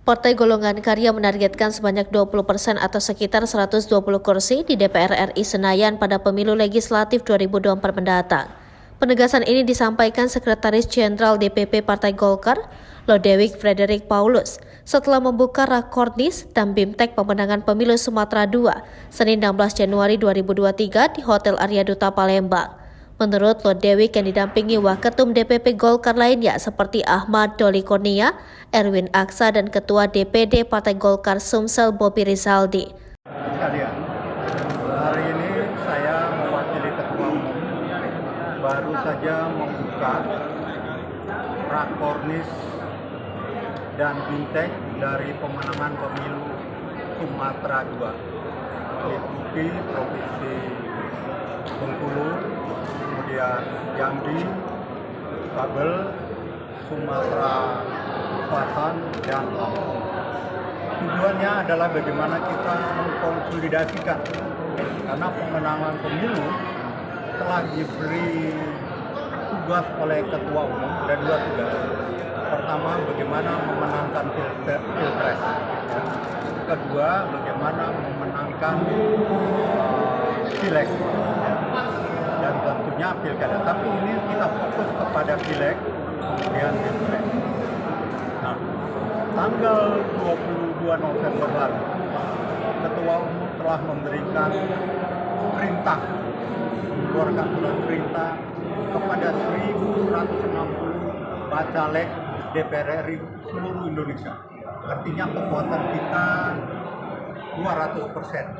Partai Golongan Karya menargetkan sebanyak 20% atau sekitar 120 kursi di DPR RI Senayan pada pemilu legislatif 2024 mendatang. Penegasan ini disampaikan Sekretaris Jenderal DPP Partai Golkar, Lodewijk Frederik Paulus, setelah membuka Rakornis dan Bimtek Pemenangan Pemilu Sumatera II, Senin 16 Januari 2023 di Hotel Arya Duta Palembang. Menurut Lodewijk yang didampingi Waketum DPP Golkar lainnya seperti Ahmad Doli Kurnia, Erwin Aksa, dan Ketua DPD Partai Golkar Sumsel Bobi Rizaldi. Sekalian, hari ini saya mewakili Ketua Umum baru saja membuka Rakornis dan Bimtek dari pemenangan pemilu Sumatera II, meliputi Provinsi Bengkulu, kemudian Jambi, Babel, Sumatera Selatan, dan Lampung. Tujuannya adalah bagaimana kita mengkonsolidasikan, karena pemenangan pemilu telah diberi tugas oleh Ketua Umum, dan dua tugas. Pertama, bagaimana memenangkan Pilpres. Kedua, bagaimana memenangkan Pileg. Dan tentunya pilkada. Tapi ini kita fokus kepada Pileg, kemudian Pilpres. Nah, tanggal 22 November lalu, Ketua Umum telah memberikan perintah, mengeluarkan surat perintah kepada 1.160 bacalek DPR RI seluruh Indonesia. Artinya kekuatan kita 200%.